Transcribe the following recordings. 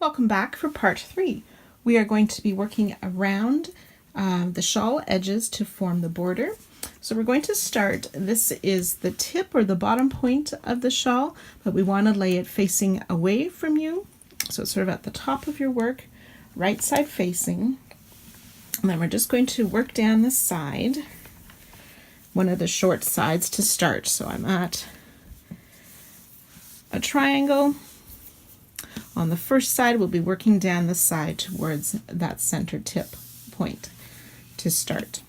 Welcome back for part 3. We are going to be working around the shawl edges to form the border. So we're going to start, this is the tip or the bottom point of the shawl, but we want to lay it facing away from you. So it's sort of at the top of your work, right side facing. And then we're just going to work down the side, one of the short sides to start. So I'm at a triangle. On the first side, we'll be working down the side towards that center tip point to start.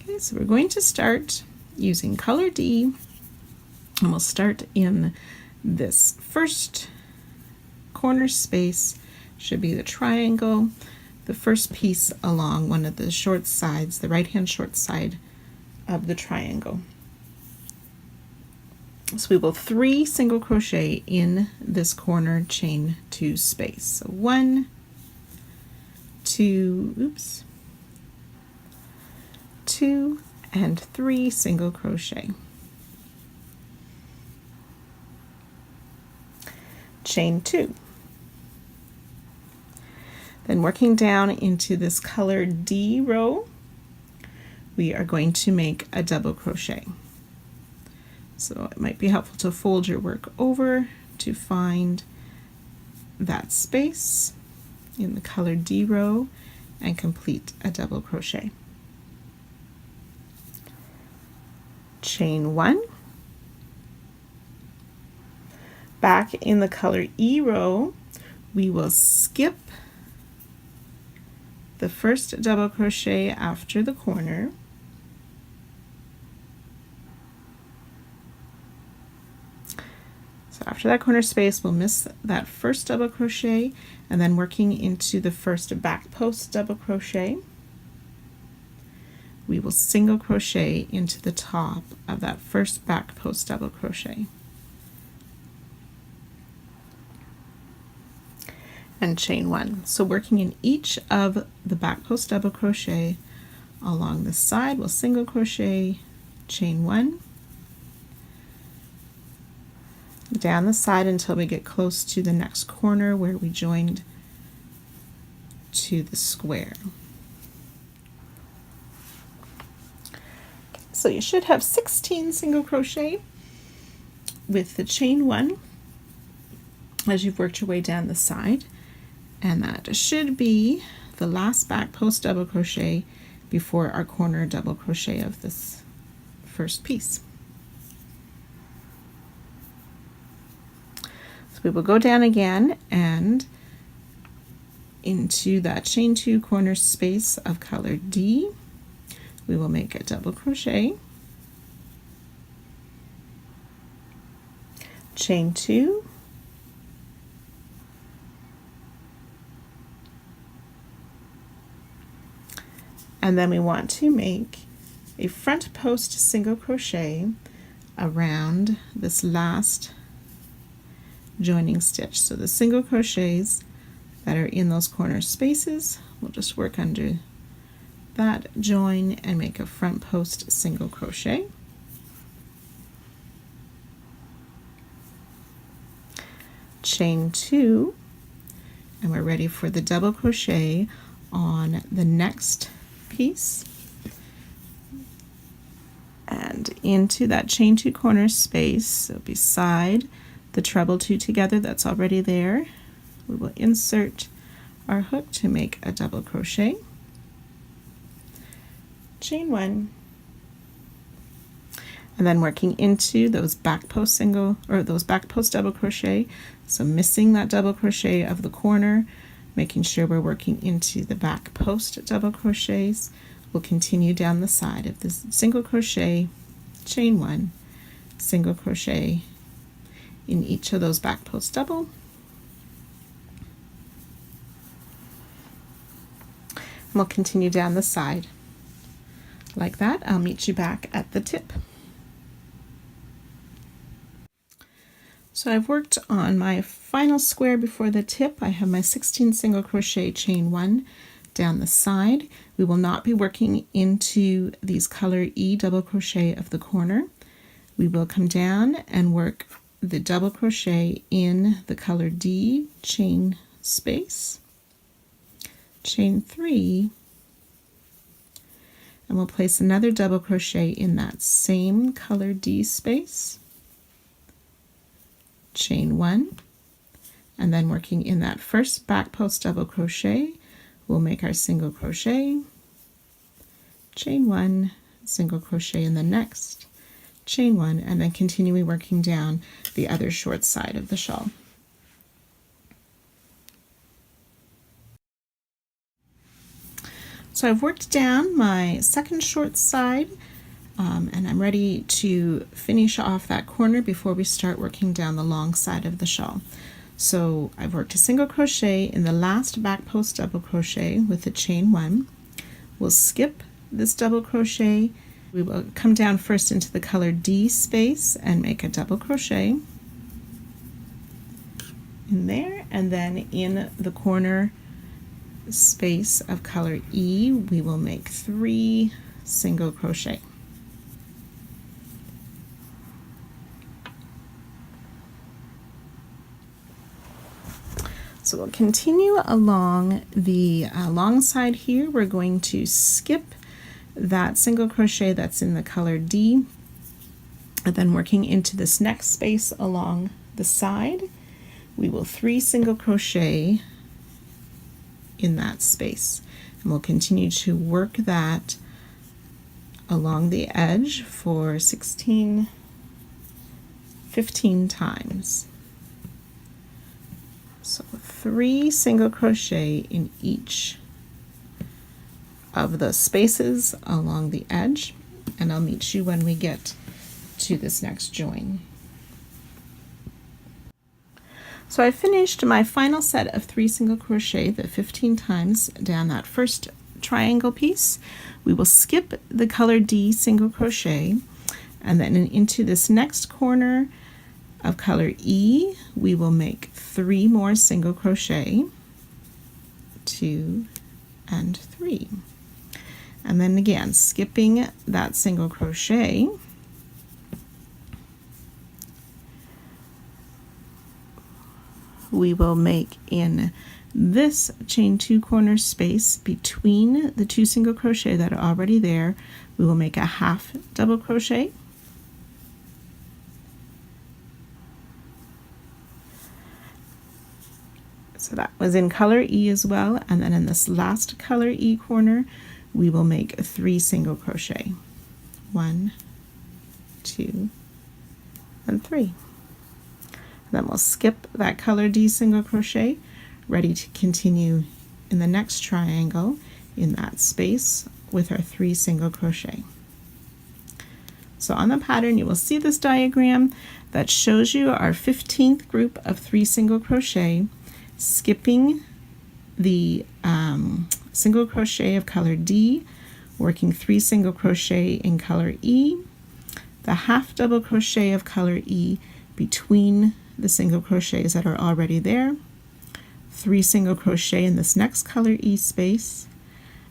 Okay, so we're going to start using color D, and we'll start in this first corner space, should be the triangle, the first piece along one of the short sides, the right-hand short side of the triangle. So we will 3 single crochet in this corner chain 2 space. So 1, 2, 2 and 3 single crochet. Chain 2. Then working down into this color D row, we are going to make a double crochet. So it might be helpful to fold your work over to find that space in the color D row and complete a double crochet. Chain 1. Back in the color E row, we will skip the first double crochet after the corner. So after that corner space, we'll miss that first double crochet, and then working into the first back post double crochet, we will single crochet into the top of that first back post double crochet. And chain 1. So working in each of the back post double crochet along the side, we'll single crochet, chain 1, down the side until we get close to the next corner where we joined to the square. So you should have 16 single crochet with the chain 1 as you've worked your way down the side, and that should be the last back post double crochet before our corner double crochet of this first piece. We will go down again and into that chain 2 corner space of color D, we will make a double crochet, chain 2, and then we want to make a front post single crochet around this last joining stitch. So the single crochets that are in those corner spaces, we'll just work under that join and make a front post single crochet. Chain 2, and we're ready for the double crochet on the next piece. And into that chain 2 corner space, so beside the treble 2 together that's already there, we will insert our hook to make a double crochet, chain 1, and then working into those back post single or those back post double crochet, so missing that double crochet of the corner, making sure we're working into the back post double crochets. We'll continue down the side of this single crochet, chain 1, single crochet in each of those back post double, and we'll continue down the side like that. I'll meet you back at the tip. So I've worked on my final square before the tip. I have my 16 single crochet, chain 1 down the side. We will not be working into these color E double crochet of the corner. We will come down and work the double crochet in the color D, chain space, chain 3, and we'll place another double crochet in that same color D space, chain 1, and then working in that first back post double crochet, we'll make our single crochet, chain 1, single crochet in the next, chain 1, and then continuing working down the other short side of the shawl. So I've worked down my second short side, and I'm ready to finish off that corner before we start working down the long side of the shawl. So I've worked a single crochet in the last back post double crochet with the chain 1. We'll skip this double crochet. We will come down first into the color D space and make a double crochet in there, and then in the corner space of color E we will make 3 single crochet. So we'll continue along the long side here. We're going to skip that single crochet that's in the color D, and then working into this next space along the side, we will 3 single crochet in that space, and we'll continue to work that along the edge for 15 times. So 3 single crochet in each of the spaces along the edge, and I'll meet you when we get to this next join. So I finished my final set of 3 single crochet, the 15 times down that first triangle piece. We will skip the color D single crochet, and then into this next corner of color E we will make 3 more single crochet, 2 and 3, and then again skipping that single crochet, we will make in this chain 2 corner space between the 2 single crochet that are already there, we will make a half double crochet, so that was in color E as well, and then in this last color E corner we will make 3 single crochet, 1, 2, and 3. Then we'll skip that color D single crochet, ready to continue in the next triangle in that space with our 3 single crochet. So on the pattern you will see this diagram that shows you our 15th group of 3 single crochet, skipping the single crochet of color D, working 3 single crochet in color E, the half double crochet of color E between the single crochets that are already there, 3 single crochet in this next color E space,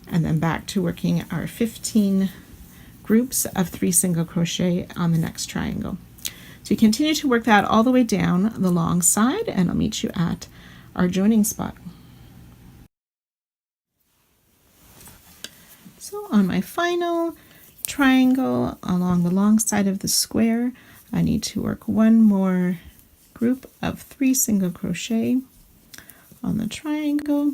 and then back to working our 15 groups of 3 single crochet on the next triangle. So you continue to work that all the way down the long side, and I'll meet you at our joining spot. So on my final triangle along the long side of the square, I need to work 1 more group of 3 single crochet on the triangle,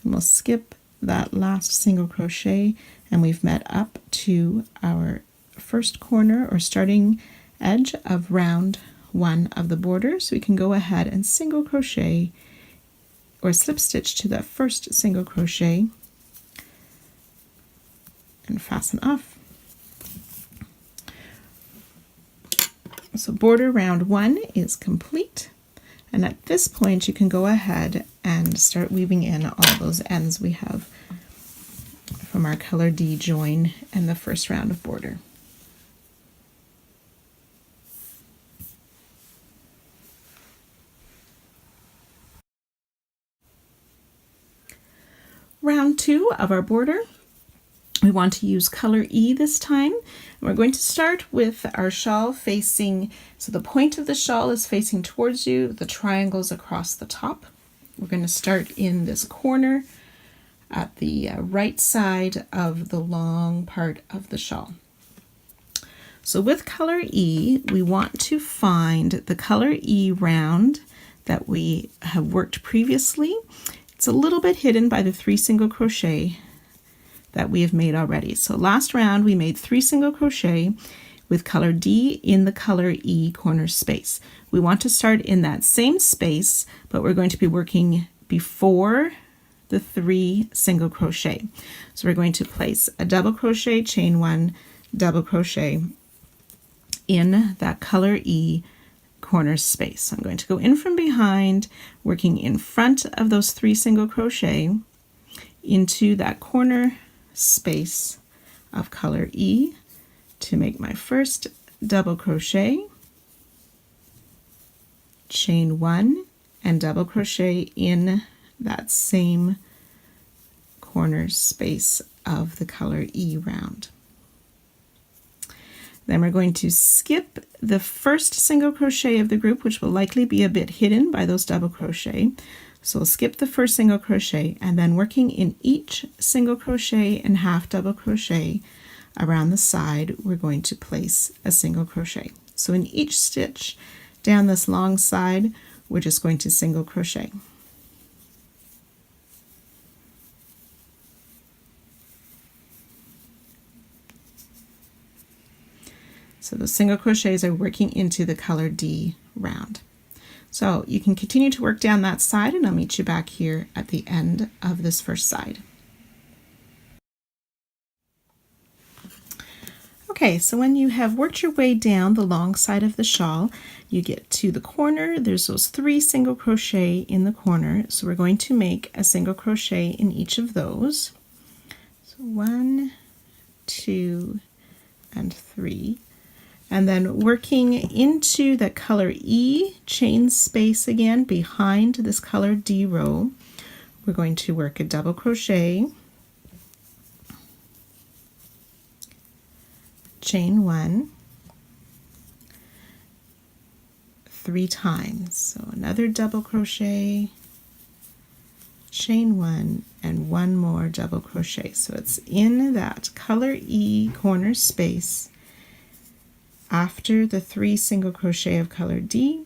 and we'll skip that last single crochet, and we've met up to our first corner or starting edge of round 1 of the border. So we can go ahead and single crochet or slip stitch to that first single crochet and fasten off. So border round 1 is complete, and at this point you can go ahead and start weaving in all those ends we have from our color D join and the first round of border. Round 2 of our border, We want to use color E this time. We're going to start with our shawl facing, so the point of the shawl is facing towards you, the triangles across the top. We're going to start in this corner at the right side of the long part of the shawl. So with color E, we want to find the color E round that we have worked previously. It's a little bit hidden by the 3 single crochet that we have made already. So last round we made 3 single crochet with color D in the color E corner space. We want to start in that same space, but we're going to be working before the 3 single crochet. So we're going to place a double crochet, chain 1, double crochet in that color E corner space. So I'm going to go in from behind, working in front of those 3 single crochet into that corner space of color E to make my first double crochet, chain 1, and double crochet in that same corner space of the color E round. Then we're going to skip the first single crochet of the group, which will likely be a bit hidden by those double crochet. So we'll skip the first single crochet, and then working in each single crochet and half double crochet around the side, we're going to place a single crochet. So in each stitch down this long side, we're just going to single crochet. So the single crochets are working into the color D round. So you can continue to work down that side, and I'll meet you back here at the end of this first side. Okay, so when you have worked your way down the long side of the shawl, you get to the corner. There's those 3 single crochet in the corner. So we're going to make a single crochet in each of those. So 1, 2, and 3. And then working into the color E chain space again behind this color D row, we're going to work a double crochet, chain 1, 3 times. So another double crochet, chain 1, and 1 more double crochet. So it's in that color E corner space after the 3 single crochet of color D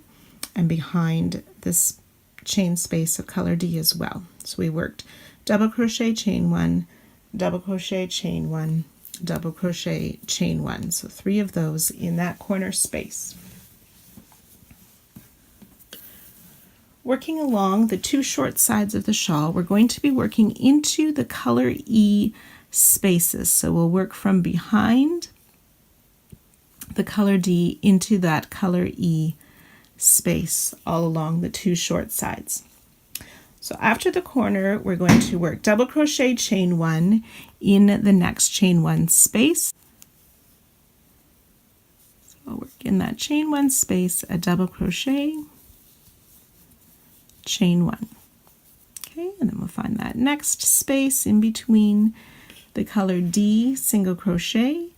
and behind this chain space of color D as well. So we worked double crochet, chain 1, double crochet, chain 1, double crochet, chain 1. So 3 of those in that corner space. Working along the 2 short sides of the shawl, we're going to be working into the color E spaces. So we'll work from behind the color D into that color E space all along the 2 short sides. So after the corner, we're going to work double crochet, chain 1 in the next chain 1 space. So I'll work in that chain 1 space, a double crochet, chain 1. Okay, and then we'll find that next space in between the color D, single crochet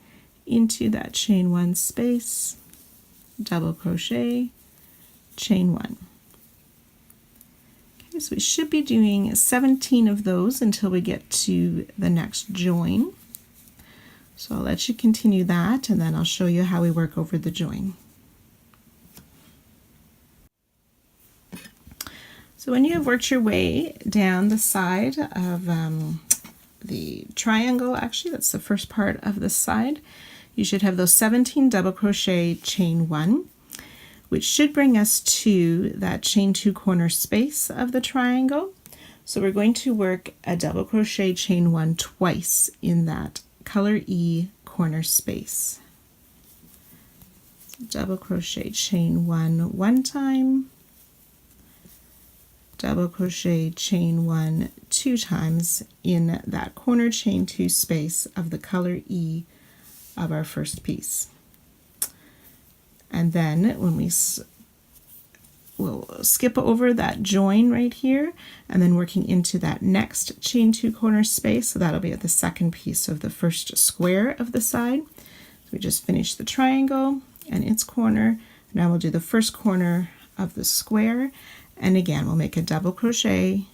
into that chain 1 space, double crochet, chain 1. Okay, so we should be doing 17 of those until we get to the next join. So I'll let you continue that, and then I'll show you how we work over the join. So when you have worked your way down the side of the triangle, actually that's the first part of this side, you should have those 17 double crochet, chain 1, which should bring us to that chain 2 corner space of the triangle. So we're going to work a double crochet, chain 1 twice in that color E corner space. So double crochet, chain 1 one time, double crochet, chain 1 2 times in that corner chain 2 space of the color E of our first piece. And then when we we'll skip over that join right here and then working into that next chain 2 corner space. So that'll be at the second piece of the first square of the side. So we just finished the triangle and its corner. Now we'll do the first corner of the square, and again we'll make a double crochet,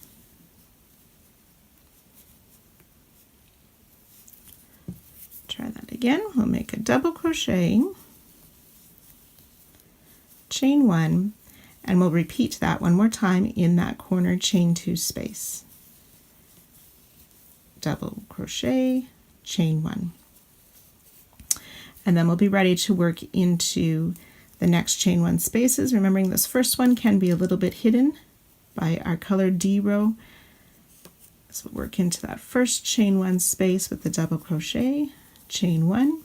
try that again, we'll make a double crochet, chain 1, and we'll repeat that one more time in that corner chain 2 space. Double crochet, chain 1. And then we'll be ready to work into the next chain 1 spaces, remembering this first one can be a little bit hidden by our colored D row. So we'll work into that first chain 1 space with the double crochet, chain 1,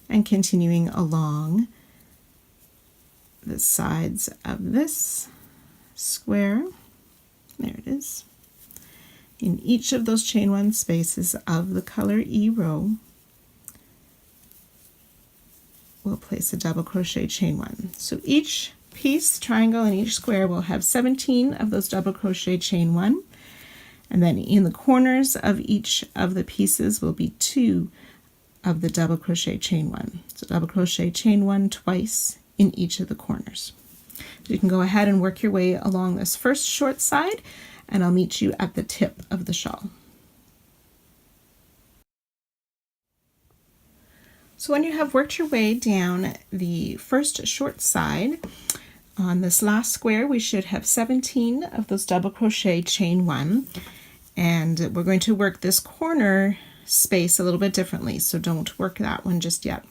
and continuing along the sides of this square. There it is. In each of those chain 1 spaces of the color E row, we'll place a double crochet, chain 1. So each piece, triangle, and each square will have 17 of those double crochet, chain 1, and then in the corners of each of the pieces will be 2 of the double crochet, chain 1. So double crochet, chain 1 twice in each of the corners. So you can go ahead and work your way along this first short side, and I'll meet you at the tip of the shawl. So when you have worked your way down the first short side, on this last square we should have 17 of those double crochet, chain 1, and we're going to work this corner space a little bit differently, so don't work that one just yet.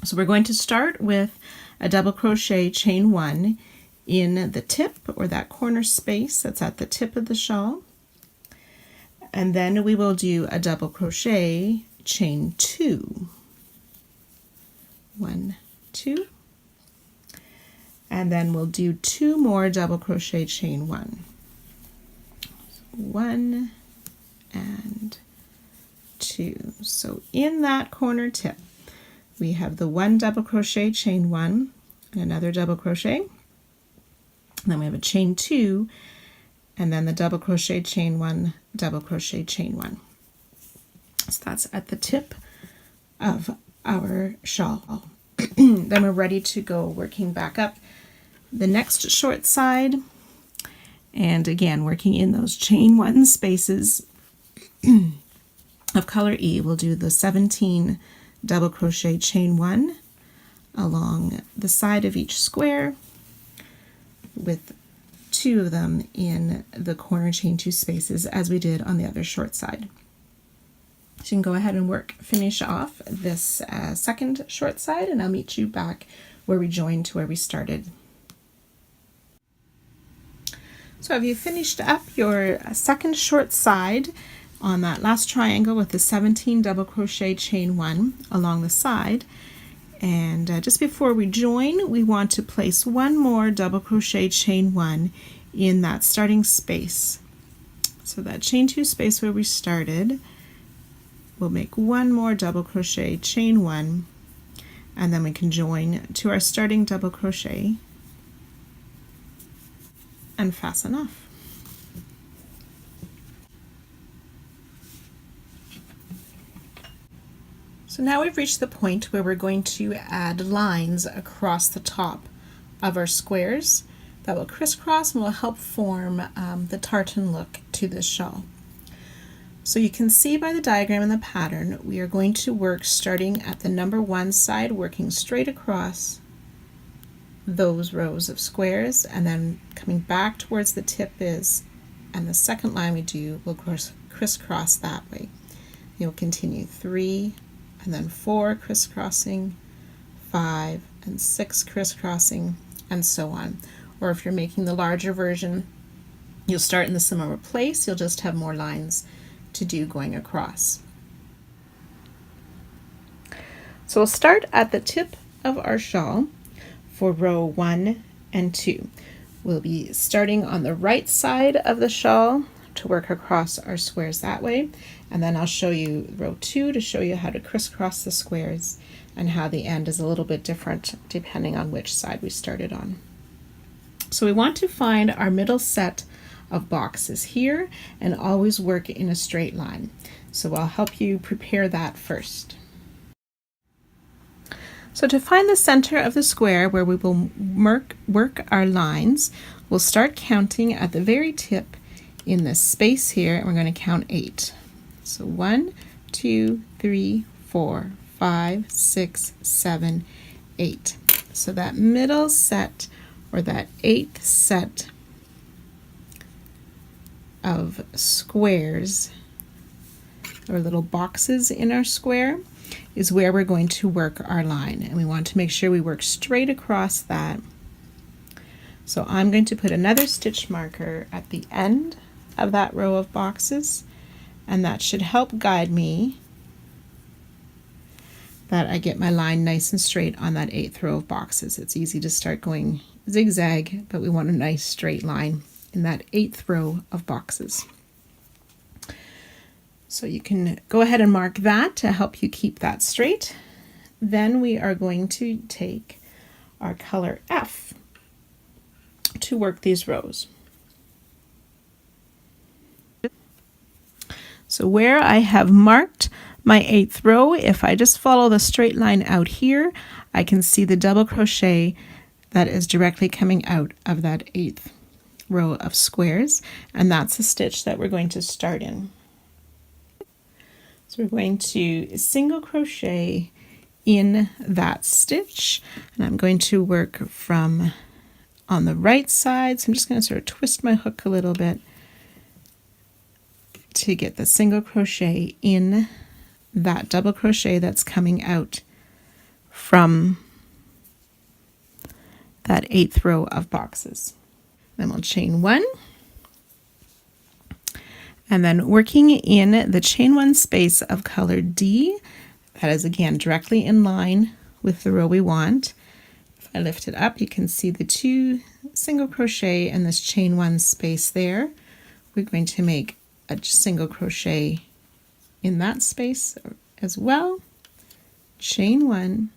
So we're going to start with a double crochet, chain 1 in the tip, or that corner space that's at the tip of the shawl, and then we will do a double crochet, chain 2. 1, 2, and then we'll do 2 more double crochet, chain 1. 1 and 2. So in that corner tip we have the 1 double crochet, chain 1, and another double crochet, and then we have a chain 2, and then the double crochet, chain 1, double crochet, chain 1. So that's at the tip of our shawl. Then we're ready to go working back up the next short side, and again working in those chain 1 spaces of color E. We'll do the 17 double crochet, chain 1 along the side of each square, with 2 of them in the corner chain 2 spaces as we did on the other short side. So you can go ahead and finish off this second short side, and I'll meet you back where we joined to where we started. So have you finished up your second short side on that last triangle with the 17 double crochet, chain 1 along the side, and just before we join we want to place 1 more double crochet, chain 1 in that starting space. So that chain 2 space where we started, we'll make 1 more double crochet, chain 1, and then we can join to our starting double crochet and fasten off. So now we've reached the point where we're going to add lines across the top of our squares that will crisscross and will help form the tartan look to this shawl. So you can see by the diagram and the pattern, we are going to work starting at the number 1 side, working straight across those rows of squares, and then coming back towards the tip is, and the second line we do will crisscross that way. You'll continue 3 and then 4 crisscrossing, 5 and 6 crisscrossing, and so on. Or if you're making the larger version, you'll start in the similar place, you'll just have more lines to do going across. So we'll start at the tip of our shawl for row 1 and 2. We'll be starting on the right side of the shawl to work across our squares that way, and then I'll show you row 2 to show you how to crisscross the squares and how the end is a little bit different depending on which side we started on. So we want to find our middle set of boxes here and always work in a straight line. So I'll help you prepare that first. So to find the center of the square where we will work our lines, we'll start counting at the very tip in this space here, and we're going to count 8. So 1, 2, 3, 4, 5, 6, 7, 8. So that middle set, or that 8th set of squares, or little boxes in our square, is where we're going to work our line, and we want to make sure we work straight across that. So I'm going to put another stitch marker at the end of that row of boxes, and that should help guide me that I get my line nice and straight on that 8th row of boxes. It's easy to start going zigzag, but we want a nice straight line in that 8th row of boxes. So you can go ahead and mark that to help you keep that straight. Then we are going to take our color F to work these rows. So where I have marked my 8th row, if I just follow the straight line out here, I can see the double crochet that is directly coming out of that 8th row of squares, and that's the stitch that we're going to start in. So we're going to single crochet in that stitch, and I'm going to work from on the right side. So I'm just going to sort of twist my hook a little bit to get the single crochet in that double crochet that's coming out from that 8th row of boxes. Then we'll chain 1, and then working in the chain 1 space of color D, that is again directly in line with the row we want. If I lift it up, you can see the 2 single crochet and this chain 1 space there. We're going to make a single crochet in that space as well, chain 1,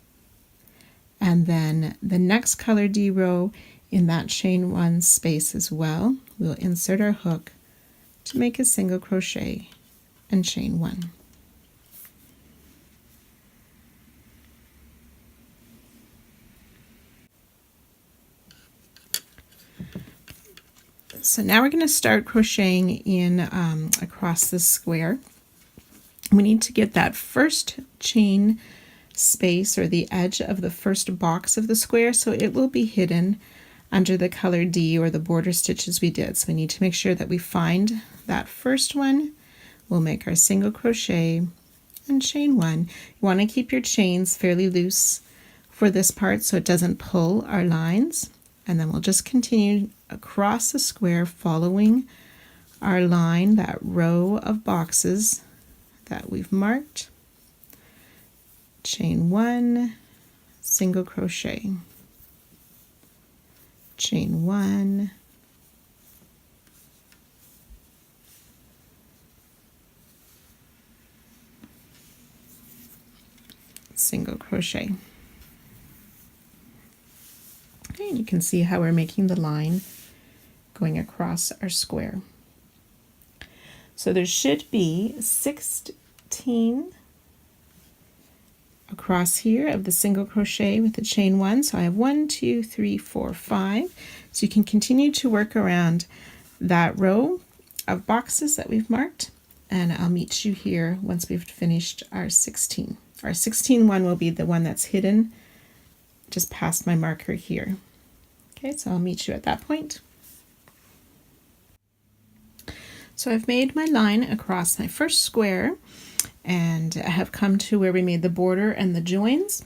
and then the next color D row in that chain 1 space as well. We'll insert our hook to make a single crochet and chain 1. So now we're going to start crocheting in across the square. We need to get that first chain space, or the edge of the first box of the square, so it will be hidden under the color D or the border stitches we did. So we need to make sure that we find that first one. We'll make our single crochet and chain 1. You want to keep your chains fairly loose for this part so it doesn't pull our lines, and then we'll just continue across the square following our line, that row of boxes that we've marked. Chain 1, single crochet, chain 1, single crochet. Okay, and you can see how we're making the line going across our square. So there should be 16 across here of the single crochet with the chain 1. So I have 1, 2, 3, 4, 5. So you can continue to work around that row of boxes that we've marked, and I'll meet you here once we've finished our 16. Our 16 one will be the one that's hidden just past my marker here. Okay, so I'll meet you at that point. So I've made my line across my first square, and I have come to where we made the border and the joins.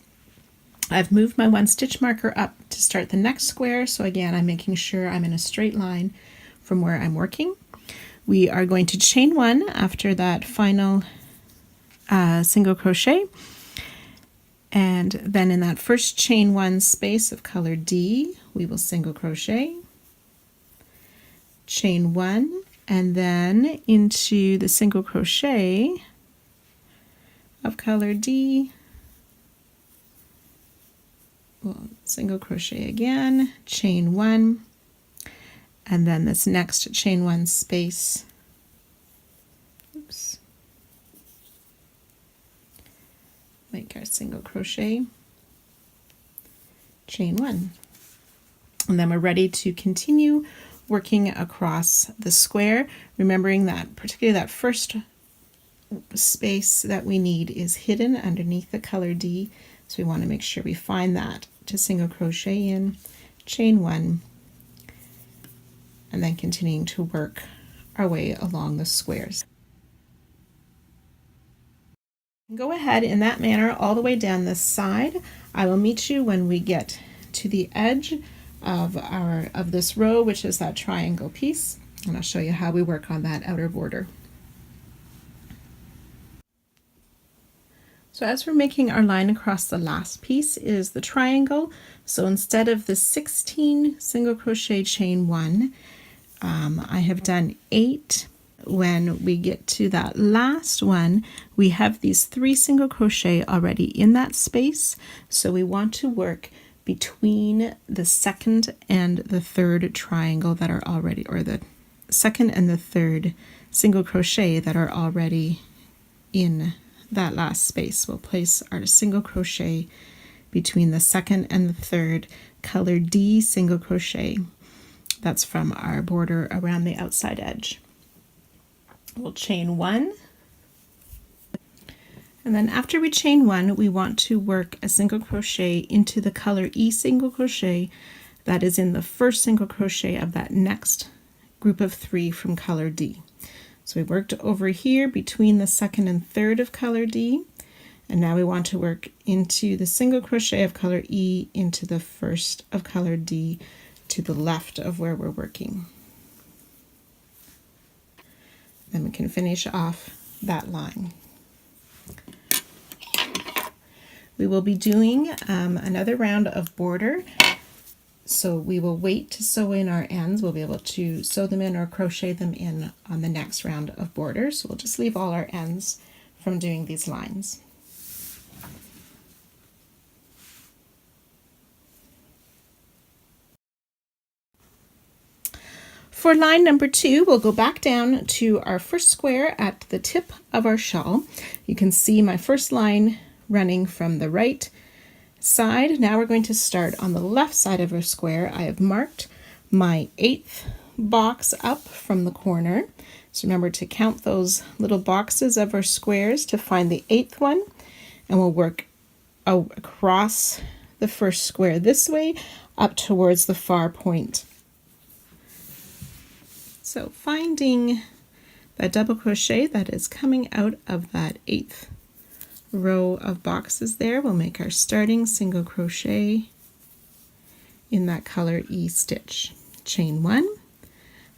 I've moved my 1 stitch marker up to start the next square, so again I'm making sure I'm in a straight line from where I'm working. We are going to chain 1 after that final single crochet, and then in that first chain 1 space of color D we will single crochet, chain 1, and then into the single crochet of color D, we'll single crochet again, chain 1, and then this next chain 1 space, oops, make our single crochet, chain 1, and then we're ready to continue working across the square, remembering that particularly that first space that we need is hidden underneath the color D, so we want to make sure we find that to single crochet in, chain 1, and then continuing to work our way along the squares. Go ahead in that manner all the way down this side. I will meet you when we get to the edge of this row, which is that triangle piece, and I'll show you how we work on that outer border. So as we're making our line across, the last piece is the triangle. So instead of the 16 single crochet chain 1, I have done 8. When we get to that last one, we have these 3 single crochet already in that space, so we want to work between the second and the third triangle that are already, or the second and the third single crochet that are already in that last space. We'll place our single crochet between the second and the third color D single crochet. That's from our border around the outside edge. We'll chain 1, and then after we chain 1, we want to work a single crochet into the color E single crochet that is in the first single crochet of that next group of 3 from color D. So we worked over here between the second and third of color D, and now we want to work into the single crochet of color E into the first of color D to the left of where we're working. Then we can finish off that line. We will be doing another round of border, so we will wait to sew in our ends. We'll be able to sew them in or crochet them in on the next round of border, so we'll just leave all our ends from doing these lines. For line number 2, we'll go back down to our first square at the tip of our shawl. You can see my first line running from the right side. Now we're going to start on the left side of our square. I have marked my 8th box up from the corner. So remember to count those little boxes of our squares to find the 8th one, and we'll work across the first square this way up towards the far point. So finding that double crochet that is coming out of that 8th row of boxes there, we'll make our starting single crochet in that color E stitch. Chain 1,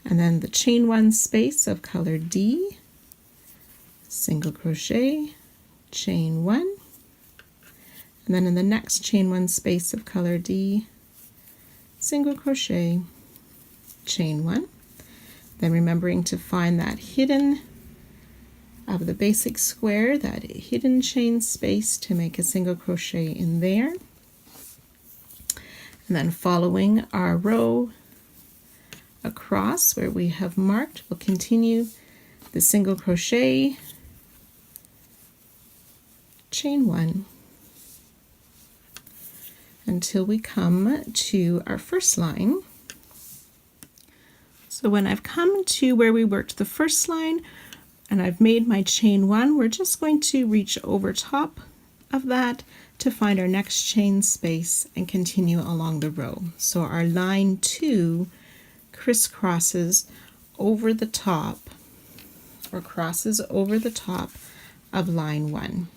and then the chain 1 space of color D, single crochet, chain 1, and then in the next chain 1 space of color D, single crochet, chain 1. Then remembering to find that hidden of the basic square, that hidden chain space to make a single crochet in there. And then following our row across where we have marked, we'll continue the single crochet, chain 1, until we come to our first line. So when I've come to where we worked the first line and I've made my chain 1, we're just going to reach over top of that to find our next chain space and continue along the row. So our line 2 crisscrosses over the top, or crosses over the top of line 1.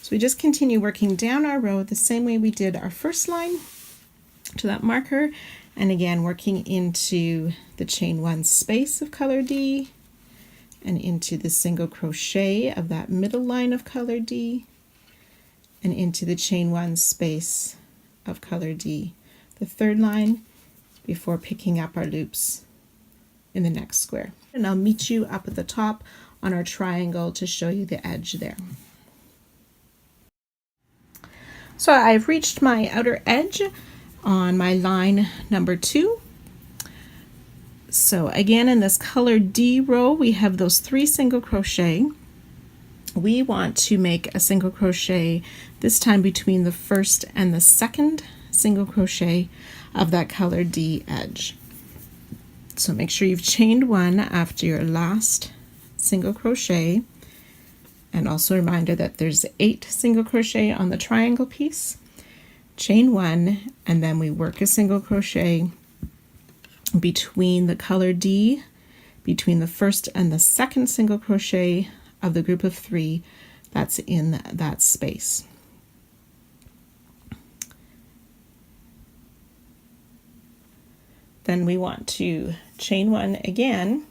So we just continue working down our row the same way we did our first line to that marker, and again working into the chain 1 space of color D and into the single crochet of that middle line of color D and into the chain 1 space of color D, the third line, before picking up our loops in the next square. And I'll meet you up at the top on our triangle to show you the edge there. So I've reached my outer edge on my line number 2. So again, in this color D row, we have those 3 single crochet. We want to make a single crochet this time between the first and the second single crochet of that color D edge. So make sure you've chained 1 after your last single crochet, and also a reminder that there's 8 single crochet on the triangle piece. Chain 1, and then we work a single crochet between the color D, between the first and the second single crochet of the group of 3 that's in that space. Then we want to chain 1 again,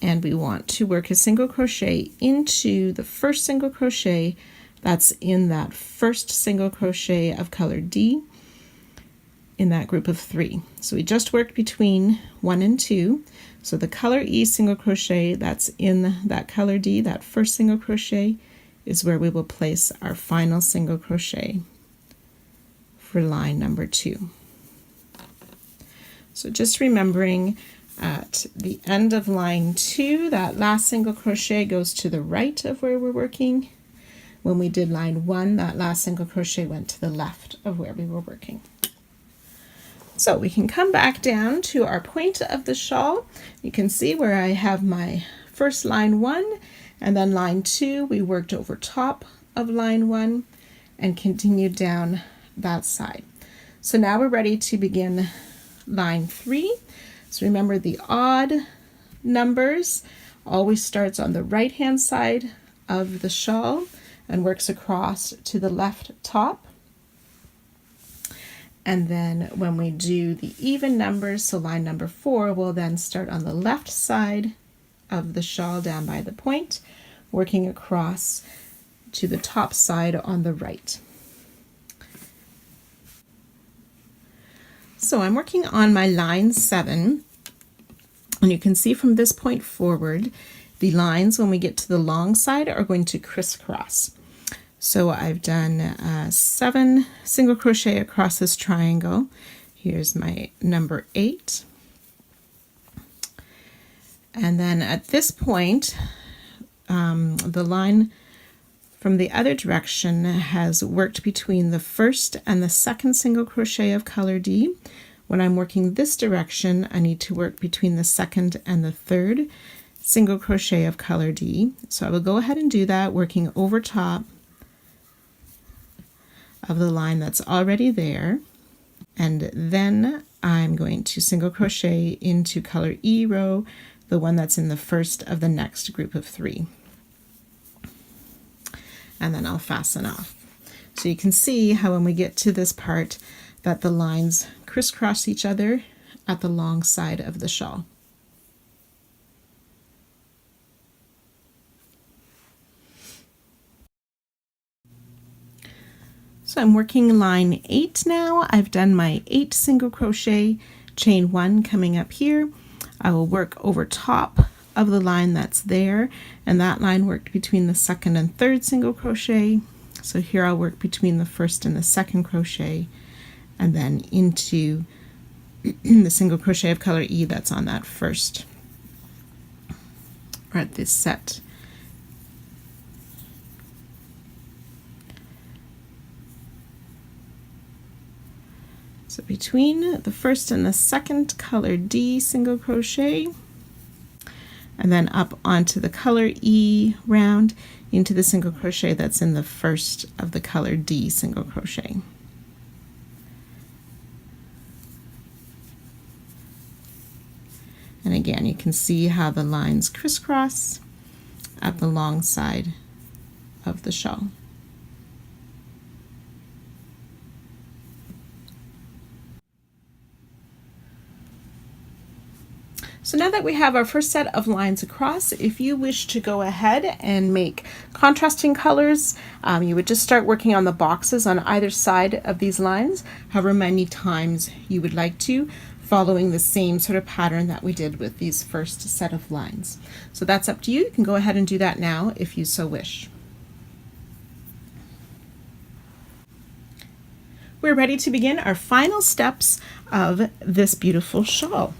and we want to work a single crochet into the first single crochet that's in that first single crochet of color D in that group of 3. So we just worked between 1 and 2. So the color E single crochet that's in that color D, that first single crochet, is where we will place our final single crochet for line number 2. So just remembering at the end of line 2, that last single crochet goes to the right of where we're working. When we did line 1, that last single crochet went to the left of where we were working. So we can come back down to our point of the shawl. You can see where I have my first line 1, and then line 2, we worked over top of line 1 and continued down that side. So now we're ready to begin line 3. So remember, the odd numbers always starts on the right hand side of the shawl and works across to the left top. And then when we do the even numbers, so line number 4 will then start on the left side of the shawl down by the point, working across to the top side on the right. So I'm working on my line 7, and you can see from this point forward, the lines when we get to the long side are going to crisscross. So I've done 7 single crochet across this triangle. Here's my number 8. And then at this point, the line from the other direction has worked between the first and the second single crochet of color D. When I'm working this direction, I need to work between the second and the third single crochet of color D. So I will go ahead and do that, working over top of the line that's already there, and then I'm going to single crochet into color E row, the one that's in the first of the next group of 3, and then I'll fasten off. So you can see how when we get to this part that the lines crisscross each other at the long side of the shawl. So I'm working line 8 now. I've done my 8 single crochet, chain 1 coming up here. I will work over top of the line that's there, and that line worked between the second and third single crochet. So here I'll work between the first and the second crochet, and then into the single crochet of color E that's on that first, or at this set. So between the first and the second color D single crochet, and then up onto the color E round into the single crochet that's in the first of the color D single crochet. And again, you can see how the lines crisscross at the long side of the shawl. So now that we have our first set of lines across, if you wish to go ahead and make contrasting colors, you would just start working on the boxes on either side of these lines, however many times you would like to, following the same sort of pattern that we did with these first set of lines. So that's up to you. You can go ahead and do that now if you so wish. we're ready to begin our final steps of this beautiful shawl.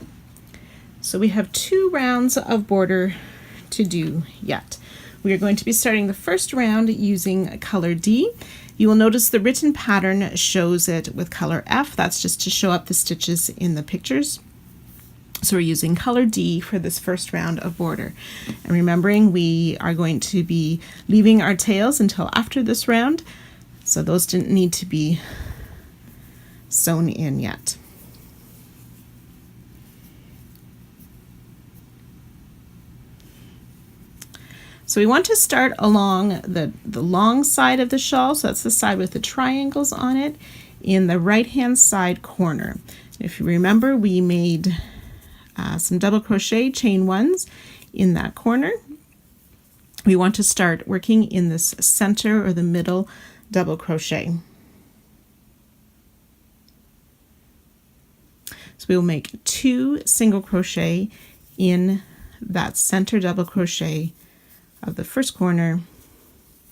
So we have 2 rounds of border to do yet. We are going to be starting the first round using color D. You will notice the written pattern shows it with color F. That's just to show up the stitches in the pictures. So we're using color D for this first round of border. And remembering we are going to be leaving our tails until after this round, so those didn't need to be sewn in yet. So we want to start along the long side of the shawl, so that's the side with the triangles on it, in the right-hand side corner. If you remember, we made some double crochet chain 1s in that corner. We want to start working in this center or the middle double crochet. So we will make 2 single crochet in that center double crochet of the first corner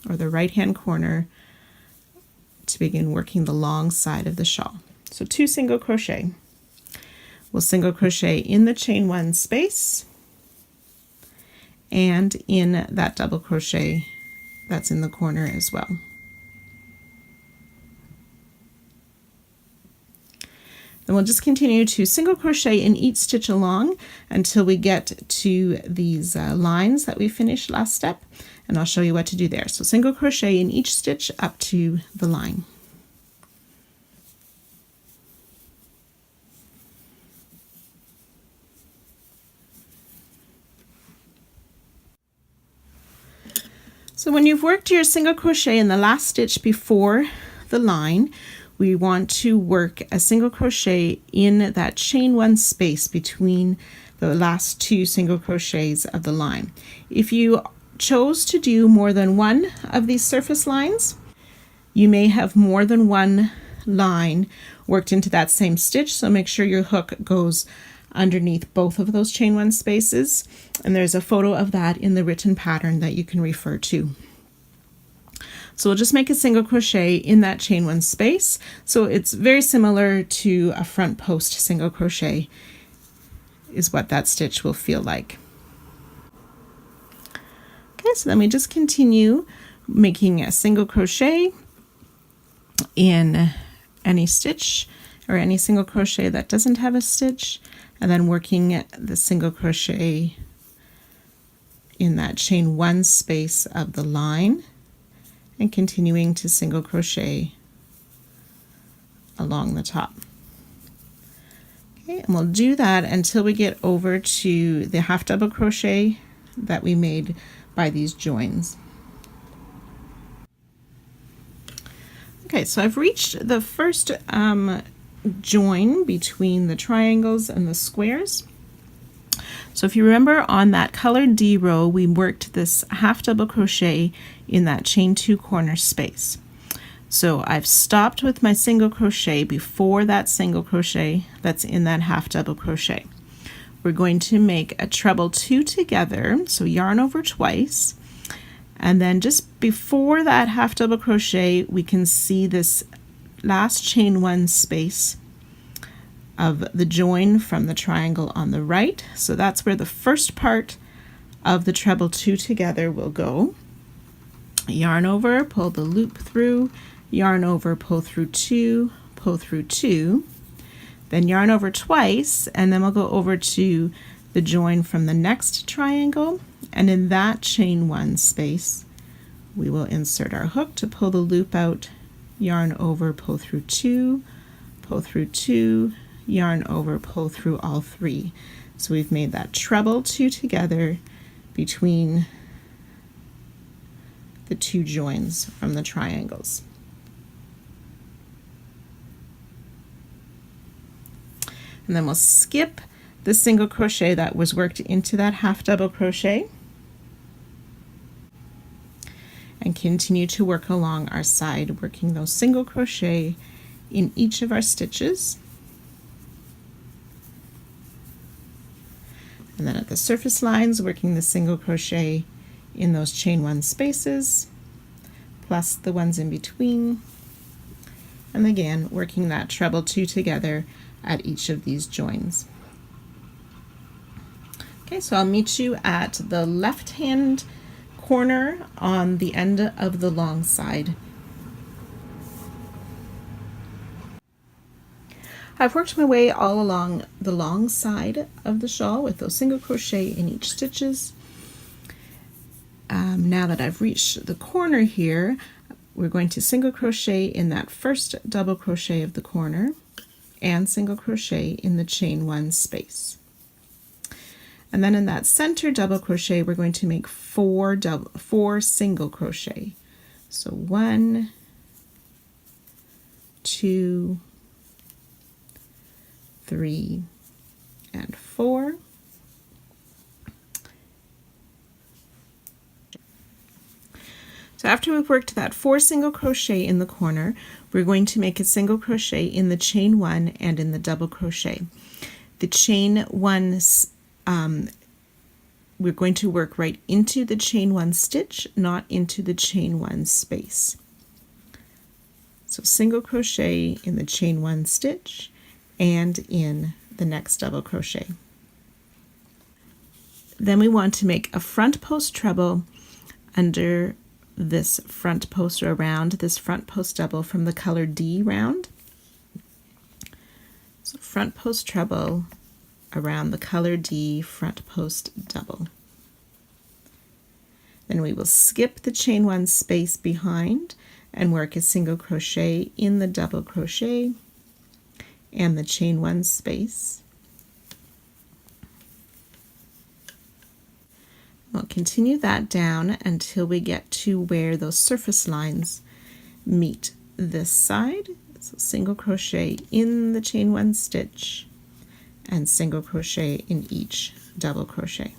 or the right hand corner to begin working the long side of the shawl. So 2 single crochet. We'll single crochet in the chain 1 space and in that double crochet that's in the corner as well. Then we'll just continue to single crochet in each stitch along until we get to these lines that we finished last step, and I'll show you what to do there. So single crochet in each stitch up to the line. So when you've worked your single crochet in the last stitch before the line, we want to work a single crochet in that chain 1 space between the last 2 single crochets of the line. If you chose to do more than one of these surface lines, you may have more than one line worked into that same stitch, so make sure your hook goes underneath both of those chain 1 spaces, and there's a photo of that in the written pattern that you can refer to. So we'll just make a single crochet in that chain 1 space. So it's very similar to a front post single crochet is what that stitch will feel like. Okay, so then we just continue making a single crochet in any stitch or any single crochet that doesn't have a stitch, and then working the single crochet in that chain 1 space of the line, and continuing to single crochet along the top. Okay, and we'll do that until we get over to the half double crochet that we made by these joins. Okay, so I've reached the first join between the triangles and the squares. So if you remember, on that colored D row, we worked this half double crochet in that chain 2 corner space. So I've stopped with my single crochet before that single crochet that's in that half double crochet. We're going to make a treble 2 together, so yarn over twice, and then just before that half double crochet we can see this last chain 1 space of the join from the triangle on the right. So that's where the first part of the treble 2 together will go. Yarn over, pull the loop through, yarn over, pull through 2, pull through 2, then yarn over twice, and then we'll go over to the join from the next triangle, and in that chain 1 space we will insert our hook to pull the loop out, yarn over, pull through 2, pull through 2, yarn over, pull through all 3. So we've made that treble 2 together between the 2 joins from the triangles. And then we'll skip the single crochet that was worked into that half double crochet and continue to work along our side, working those single crochet in each of our stitches. And then at the surface lines, working the single crochet in those chain 1 spaces, plus the ones in between, and again working that treble 2 together at each of these joins. Okay, so I'll meet you at the left hand corner on the end of the long side. I've worked my way all along the long side of the shawl with those single crochet in each stitches. Now that I've reached the corner here, we're going to single crochet in that first double crochet of the corner and single crochet in the chain 1 space. And then in that center double crochet, we're going to make four single crochet. So 1, 2, 3, and 4. So after we've worked that 4 single crochet in the corner, we're going to make a single crochet in the chain 1 and in the double crochet. The chain 1, we're going to work right into the chain 1 stitch, not into the chain 1 space. So single crochet in the chain 1 stitch and in the next double crochet. Then we want to make a front post treble under this front post, or around this front post double from the color D round. So front post treble around the color D front post double. Then we will skip the chain 1 space behind and work a single crochet in the double crochet and the chain 1 space. We'll continue that down until we get to where those surface lines meet this side. So single crochet in the chain 1 stitch and single crochet in each double crochet.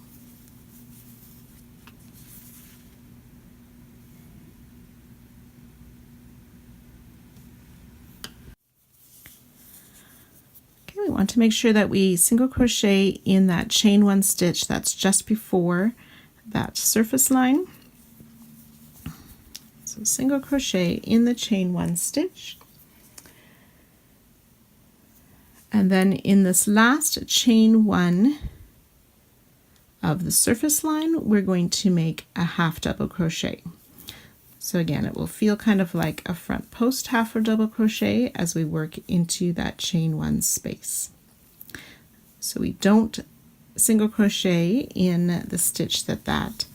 Okay, we want to make sure that we single crochet in that chain 1 stitch that's just before that surface line. So single crochet in the chain 1 stitch, and then in this last chain 1 of the surface line, we're going to make a half double crochet. So again, it will feel kind of like a front post half or double crochet as we work into that chain 1 space. So we don't single crochet in the stitch that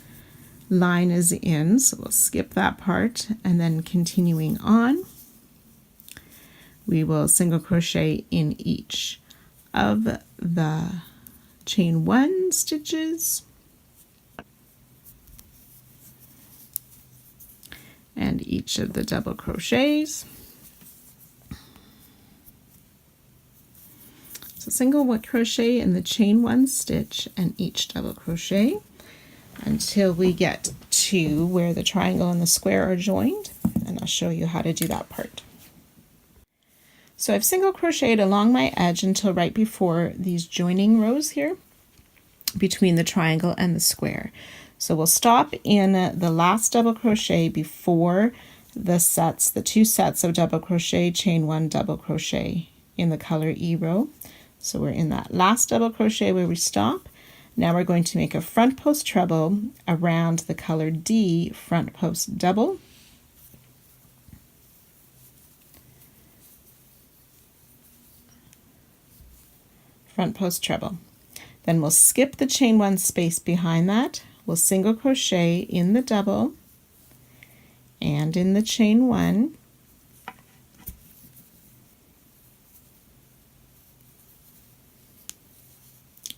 line is in, so we'll skip that part, and then continuing on, we will single crochet in each of the chain 1 stitches and each of the double crochets. So single crochet in the chain 1 stitch and each double crochet until we get to where the triangle and the square are joined, and I'll show you how to do that part. So I've single crocheted along my edge until right before these joining rows here between the triangle and the square. So we'll stop in the last double crochet before the 2 sets of double crochet, chain 1 double crochet in the color E row. So we're in that last double crochet where we stop. Now we're going to make a front post treble around the color D front post double. Front post treble. Then we'll skip the chain 1 space behind that. We'll single crochet in the double and in the chain 1.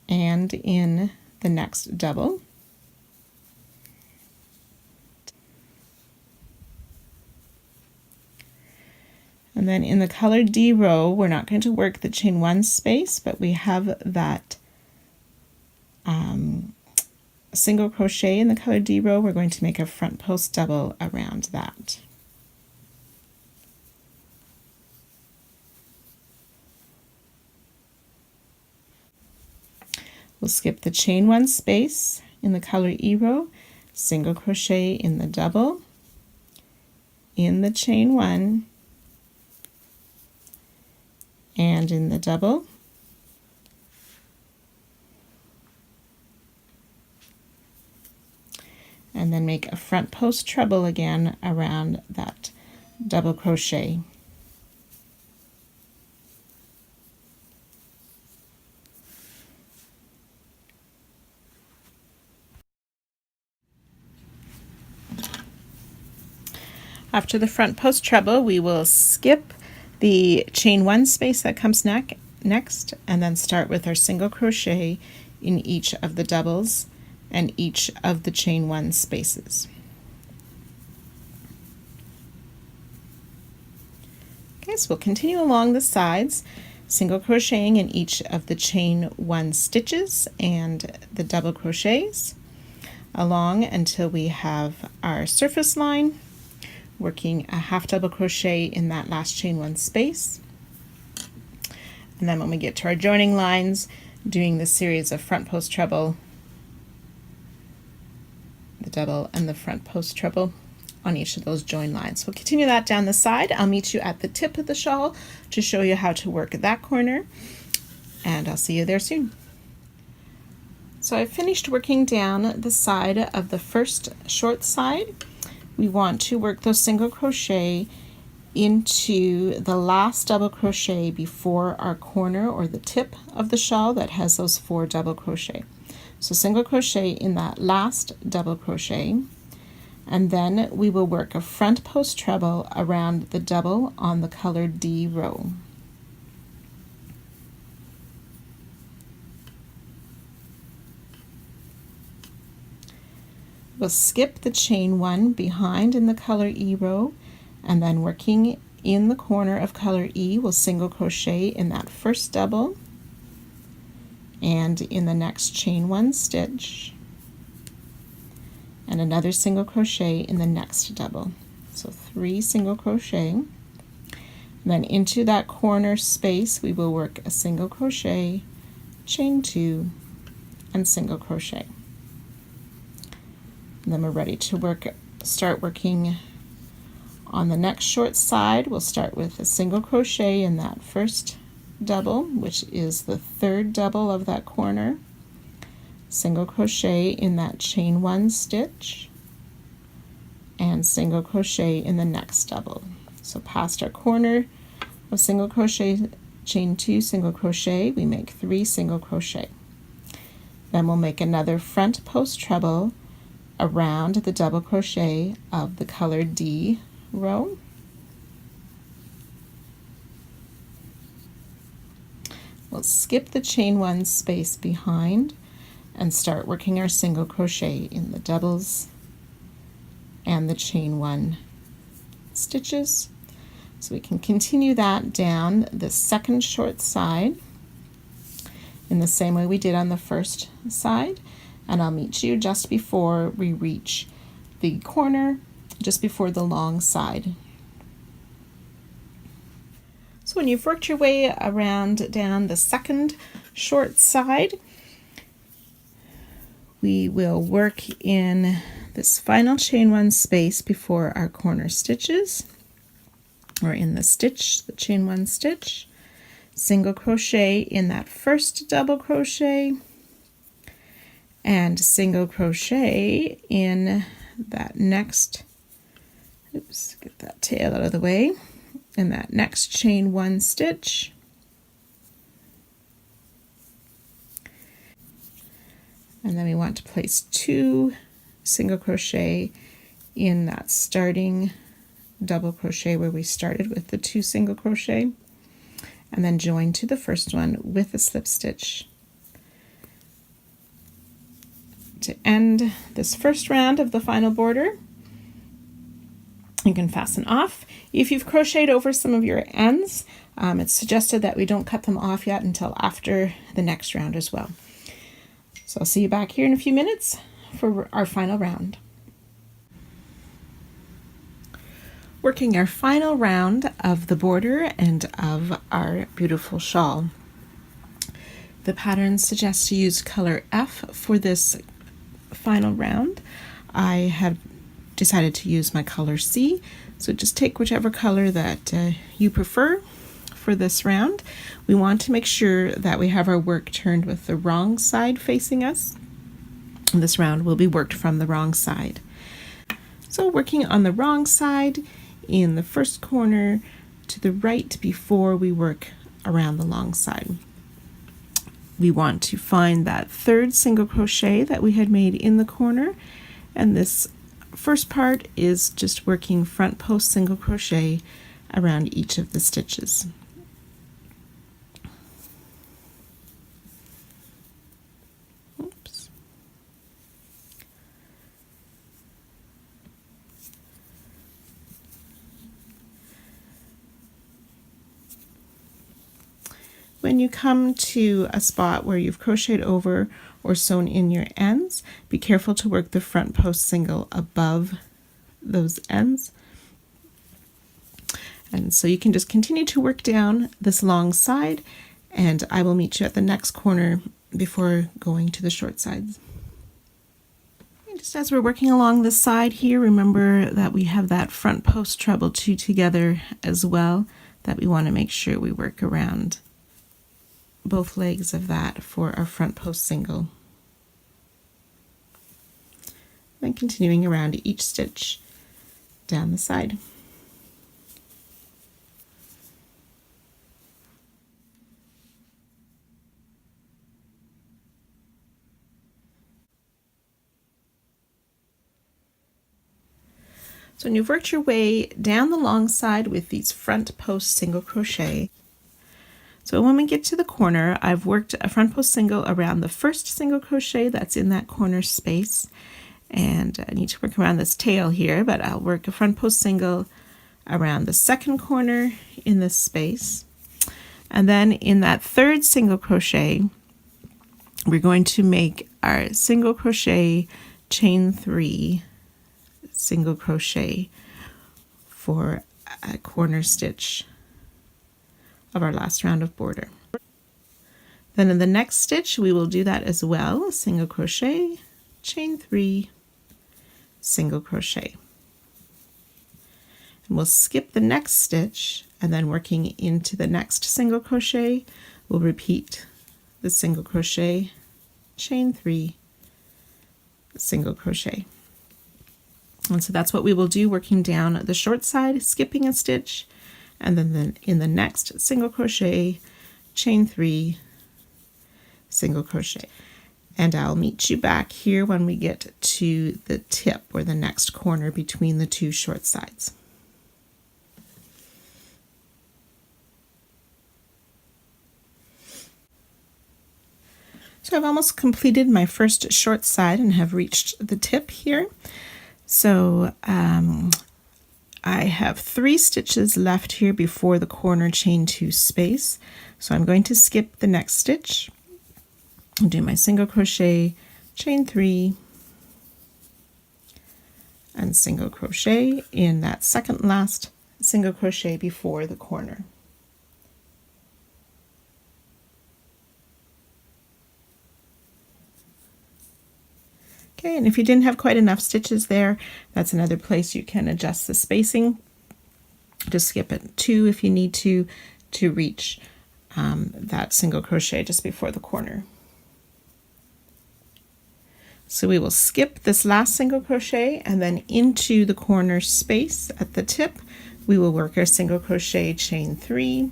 And in the next double. And then in the color D row, we're not going to work the chain 1 space, but we have that single crochet in the color D row. We're going to make a front post double around that. We'll skip the chain 1 space in the color E row, single crochet in the double, in the chain 1, and in the double. And then make a front post treble again around that double crochet. After the front post treble, we will skip the chain 1 space that comes next, and then start with our single crochet in each of the doubles and each of the chain 1 spaces. Okay, so we'll continue along the sides, single crocheting in each of the chain 1 stitches and the double crochets along until we have our surface line, working a half double crochet in that last chain 1 space. And then when we get to our joining lines, doing the series of front post treble, the double, and the front post treble on each of those join lines. We'll continue that down the side. I'll meet you at the tip of the shawl to show you how to work that corner, and I'll see you there soon. So I've finished working down the side of the first short side. We want to work those single crochet into the last double crochet before our corner or the tip of the shawl that has those 4 double crochet. So single crochet in that last double crochet, and then we will work a front post treble around the double on the color D row. We'll skip the chain 1 behind in the color E row, and then working in the corner of color E, we'll single crochet in that first double and in the next chain 1 stitch, and another single crochet in the next double. So 3 single crochet. And then into that corner space we will work a single crochet, chain 2, and single crochet. And then we're ready to start working on the next short side. We'll start with a single crochet in that first double, which is the 3rd double of that corner, single crochet in that chain 1 stitch, and single crochet in the next double. So past our corner of single crochet, chain 2, single crochet, we make 3 single crochet. Then we'll make another front post treble around the double crochet of the color D row. We'll skip the chain 1 space behind and start working our single crochet in the doubles and the chain 1 stitches. So we can continue that down the second short side in the same way we did on the first side, and I'll meet you just before we reach the corner, just before the long side. So when you've worked your way around down the second short side, we will work in this final chain 1 space before our corner stitches, or in the stitch, the chain 1 stitch, single crochet in that first double crochet, and single crochet in that next, oops, get that tail out of the way, in that next chain 1 stitch, and then we want to place 2 single crochet in that starting double crochet where we started with the 2 single crochet, and then join to the first one with a slip stitch to end this first round of the final border. You can fasten off. If you've crocheted over some of your ends, it's suggested that we don't cut them off yet until after the next round as well. So I'll see you back here in a few minutes for our final round. Working our final round of the border and of our beautiful shawl. The pattern suggests to use color F for this final round. I have decided to use my color C, so just take whichever color that you prefer for this round. We want to make sure that we have our work turned with the wrong side facing us. This round will be worked from the wrong side. So working on the wrong side in the first corner to the right before we work around the long side. We want to find that third single crochet that we had made in the corner, and this first part is just working front post single crochet around each of the stitches. Oops. When you come to a spot where you've crocheted over or sewn in your ends, be careful to work the front post single above those ends. And so you can just continue to work down this long side, and I will meet you at the next corner before going to the short sides. And just as we're working along this side here, remember that we have that front post treble 2 together as well, that we want to make sure we work around both legs of that for our front post single. Then continuing around each stitch down the side. So when you've worked your way down the long side with these front post single crochet, so when we get to the corner, I've worked a front post single around the first single crochet that's in that corner space, and I need to work around this tail here, but I'll work a front post single around the second corner in this space, and then in that third single crochet we're going to make our single crochet, chain 3, single crochet for a corner stitch of our last round of border. Then in the next stitch we will do that as well, single crochet, chain 3, single crochet. And we'll skip the next stitch, and then working into the next single crochet we'll repeat the single crochet, chain 3, single crochet. And so that's what we will do, working down the short side, skipping a stitch, and then in the next single crochet, chain 3, single crochet. And I'll meet you back here when we get to the tip, or the next corner between the two short sides. So I've almost completed my first short side and have reached the tip here. So I have 3 stitches left here before the corner chain 2 space. So I'm going to skip the next stitch and do my single crochet, chain 3, and single crochet in that second last single crochet before the corner. Okay, and if you didn't have quite enough stitches there, that's another place you can adjust the spacing. Just skip it 2 if you need to reach that single crochet just before the corner. So we will skip this last single crochet, and then into the corner space at the tip we will work our single crochet, chain 3,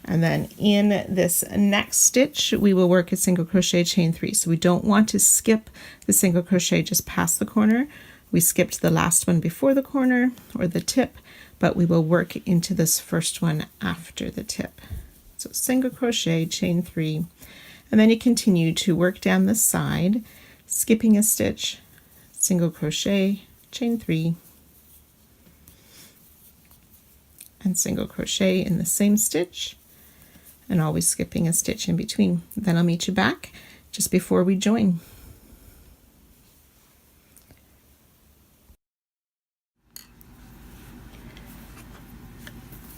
and then in this next stitch we will work a single crochet, chain 3. So we don't want to skip the single crochet just past the corner. We skipped the last one before the corner or the tip, but we will work into this first one after the tip. So single crochet, chain 3, and then you continue to work down the side, skipping a stitch, single crochet, chain 3, and single crochet in the same stitch, and always skipping a stitch in between. Then I'll meet you back just before we join.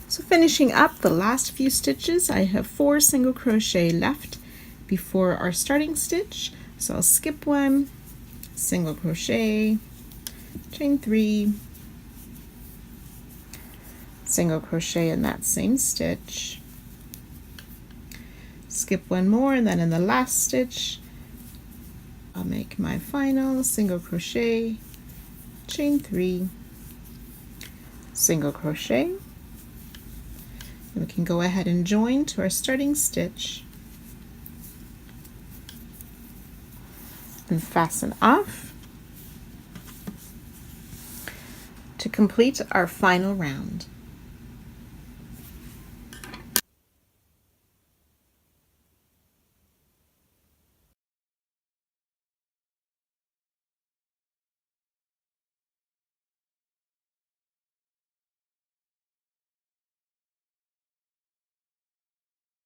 So finishing up the last few stitches, I have 4 single crochet left before our starting stitch. So I'll skip one, single crochet, chain 3, single crochet in that same stitch, skip one more, and then in the last stitch I'll make my final single crochet, chain 3, single crochet, and we can go ahead and join to our starting stitch and fasten off to complete our final round.